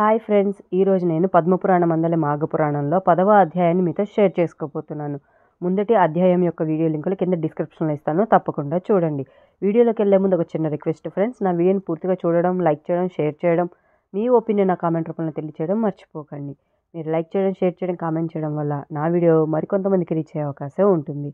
Hi friends! ఈరోజు నేను పద్మపురాణం అందలి మాఘపురాణంలో 10వ అధ్యాయాన్ని మీతో షేర్ చేసుకోబోతున్నాను. ముందటి అధ్యాయం యొక్క వీడియో లింకులు కింద డిస్క్రిప్షన్లో ఇస్తాను, తప్పకుండా చూడండి. వీడియోలోకి వెళ్ళే ముందు ఒక చిన్న రిక్వెస్ట్ ఫ్రెండ్స్, నా వీడియోని పూర్తిగా చూడడం, లైక్ చేయడం, షేర్ చేయడం, మీ ఒపీనియన్ నా కామెంట్ రూపంలో తెలియచేయడం మర్చిపోకండి. మీరు లైక్ చేయడం, షేర్ చేయడం, కామెంట్ చేయడం వల్ల నా వీడియో మరికొంతమందికి రీచ్ అయ్యే అవకాశం ఉంటుంది.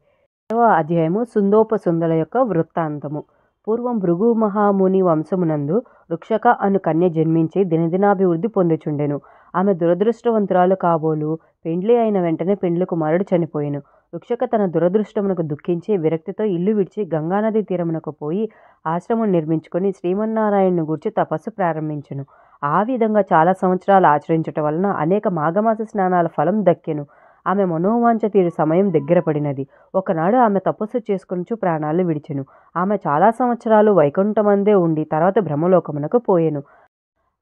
10వ అధ్యాయము సుందోపసుందుల యొక్క వృత్తాంతము. పూర్వం భృగు మహాముని వంశమునందు రుక్షక అను కన్య జన్మించి దినదినాభివృద్ధి పొందుచుండెను. ఆమె దురదృష్టవంతురాలు కాబోలు. పెండ్లి అయిన వెంటనే పెండ్లి కుమారుడు చనిపోయెను. రుక్షక తన దురదృష్టమునకు దుఃఖించి విరక్తితో ఇల్లు విడిచి గంగానది తీరమునకు పోయి ఆశ్రమం నిర్మించుకొని శ్రీమన్నారాయణను గూర్చి తపస్సు ప్రారంభించెను. ఆ విధంగా చాలా సంవత్సరాలు ఆచరించటం వలన అనేక మాఘమాస స్నానాల ఫలం దక్కెను. ఆమె మనోవాంఛ తీరు సమయం దగ్గర పడినది. ఒకనాడు ఆమె తపస్సు చేసుకొనుచు ప్రాణాలు విడిచెను. ఆమె చాలా సంవత్సరాలు వైకుంఠమందే ఉండి తర్వాత బ్రహ్మలోకమునకు పోయెను.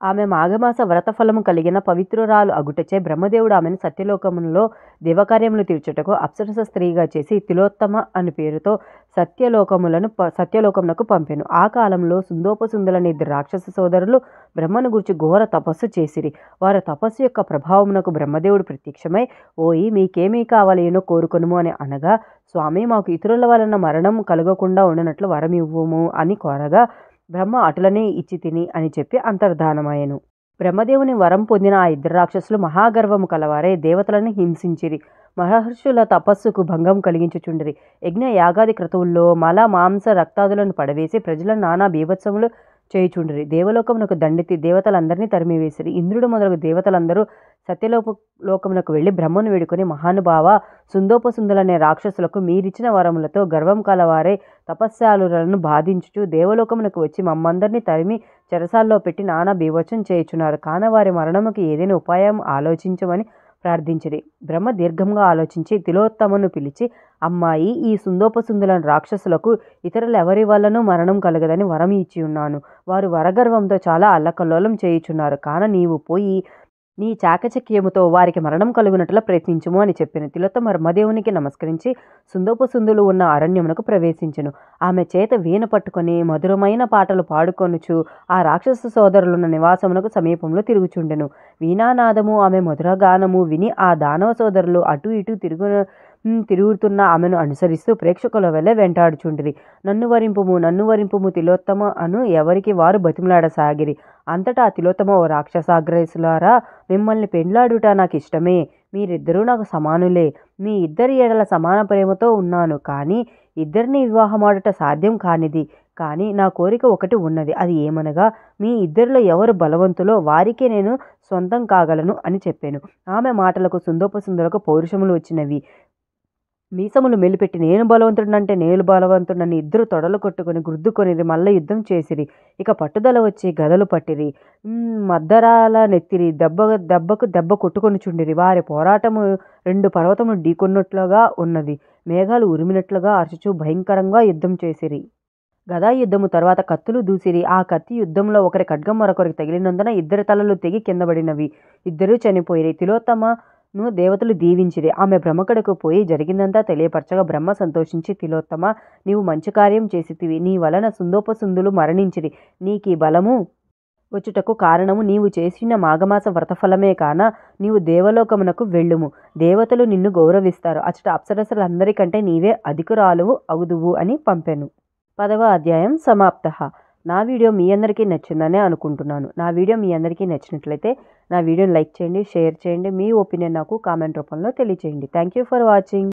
ఆమె మాఘమాస వ్రతఫలము కలిగిన పవిత్రురాలు అగుటచే బ్రహ్మదేవుడు ఆమెను సత్యలోకములో దేవకార్యములు తీర్చుటకు అప్సరస స్త్రీగా చేసి తిలోత్తమ అను పేరుతో సత్యలోకమునకు పంపెను. ఆ కాలంలో సుందోపసుందులని 2 రాక్షస సోదరులు బ్రహ్మను గురించి ఘోర తపస్సు చేసిరి. వారి తపస్సు యొక్క ప్రభావమునకు బ్రహ్మదేవుడు ప్రత్యక్షమై, ఓయి మీకేమీ కావలయనో కోరుకొనుము అని అనగా, స్వామి మాకు ఇతరుల వలన మరణం కలగకుండా ఉండనట్లు వరమివ్వుము అని కోరగా, బ్రహ్మ అటులనే ఇచ్చి తిని అని చెప్పి అంతర్ధానమాయెను. బ్రహ్మదేవుని వరం పొందిన ఆ 2 రాక్షసులు మహాగర్వము కలవారై దేవతలను హింసించిరి. మహర్షుల తపస్సుకు భంగం కలిగించుచుండిరి. యజ్ఞ యాగాది క్రతువుల్లో మల మాంస రక్తాదులను పడవేసి ప్రజలను నానా బీభత్సములు చేయుచుండిరి. దేవలోకమునకు దండెత్తి దేవతలందరినీ తరిమివేసిరి. ఇంద్రుడు మొదలగు దేవతలందరూ సత్యలోకమునకు వెళ్ళి బ్రహ్మను వేడుకొని, మహానుభావ, సుందోపసుందులనే రాక్షసులకు మీరిచ్చిన వరములతో గర్వం కలవారై తపస్శాలులను బాధించుచు దేవలోకమునకు వచ్చి మమ్మందరినీ తరిమి చెరసాల్లో పెట్టి నానా బీభత్సం చేయుచున్నారు. కాన వారి మరణముకి ఏదైనా ఉపాయం ఆలోచించమని ప్రార్థించిరి. బ్రహ్మ దీర్ఘంగా ఆలోచించి తిలోత్తమను పిలిచి, అమ్మాయి, ఈ సుందోపసుందులను రాక్షసులకు ఇతరులు ఎవరి వల్లనూ మరణం కలగదని వరం ఇచ్చి ఉన్నాను. వారు వరగర్వంతో చాలా అల్లకల్లోలం చేయుచున్నారు. కాన నీవు పోయి నీ చాకచక్యముతో వారికి మరణం కలుగునట్లా ప్రయత్నించుము అని చెప్పెను. తిలోత్తమ బ్రహ్మదేవునికి నమస్కరించి సుందోపసుందులు ఉన్న అరణ్యమునకు ప్రవేశించెను. ఆమె చేత వీణ పట్టుకొని మధురమైన పాటలు పాడుకొనుచు ఆ రాక్షస సోదరులున్న నివాసమునకు సమీపంలో తిరుగుచుండెను. వీణానాదము, ఆమె మధురగానము విని ఆ దానవ సోదరులు అటు ఇటు తిరుగుతున్న ఆమెను అనుసరిస్తూ ప్రేక్షకుల వలె వెంటాడుచుండిరి. నన్ను వరింపుము తిలోత్తమ అను ఎవరికి వారు బతిమలాడసాగిరి. అంతటా ఆ తిలోత్తమ, ఓ రాక్షసాగ్రసులారా, మిమ్మల్ని పెండ్లాడుట నాకు ఇష్టమే. మీరిద్దరూ నాకు సమానులే. మీ ఇద్దరి ఎడల సమాన ప్రేమతో ఉన్నాను. కానీ ఇద్దరిని వివాహమాడుట సాధ్యం కానిది. కానీ నా కోరిక ఒకటి ఉన్నది. అది ఏమనగా, మీ ఇద్దరిలో ఎవరు బలవంతులో వారికే నేను సొంతం కాగలను అని చెప్పాను. ఆమె మాటలకు సుందోపసుందులకు పౌరుషములు వచ్చినవి. మీసములు మెలిపెట్టి నేను బలవంతుడని ఇద్దరు తొడలు కొట్టుకొని గుద్దుకొనిరి. మల్ల యుద్ధం చేసిరి. ఇక పట్టుదల వచ్చి గదలు పట్టిరి. మద్దరాల నెత్తిరి. దెబ్బకు దెబ్బ కొట్టుకొనుచుండిరి. వారి పోరాటము 2 పర్వతములు ఢీకొన్నట్లుగా ఉన్నది. మేఘాలు ఉరిమినట్లుగా అరుచుచూ భయంకరంగా యుద్ధం చేసిరి. గదా యుద్ధము తర్వాత కత్తులు దూసిరి. ఆ కత్తి యుద్ధంలో ఒకరి ఖడ్గం మరొకరికి తగిలినందున 2 తలలు తెగి కిందపడినవి. 2 చనిపోయిరి. తిలోత్తమను దేవతలు దీవించిరి. ఆమె బ్రహ్మకడకు పోయి జరిగిందంతా తెలియపరచగా బ్రహ్మ సంతోషించి, తిలోత్తమ, నీవు మంచి కార్యం చేసితివి. నీ వలన సుందోపసుందులు మరణించిరి. నీకీ బలము వచ్చుటకు కారణము నీవు చేసిన మాఘమాస వ్రతఫలమే కాన నీవు దేవలోకమునకు వెళ్ళుము. దేవతలు నిన్ను గౌరవిస్తారు. అచ్చట అప్సరసలందరికంటే నీవే అధికురాలువు అగుదువు అని పంపెను. 10వ అధ్యాయం సమాప్తః. నా వీడియో మీ అందరికీ నచ్చిందనే అనుకుంటున్నాను. నా వీడియో మీ అందరికీ నచ్చినట్లయితే నా వీడియోని లైక్ చేయండి, షేర్ చేయండి, మీ ఒపీనియన్ నాకు కామెంట్ రూపంలో తెలియచేయండి. Thank you for watching.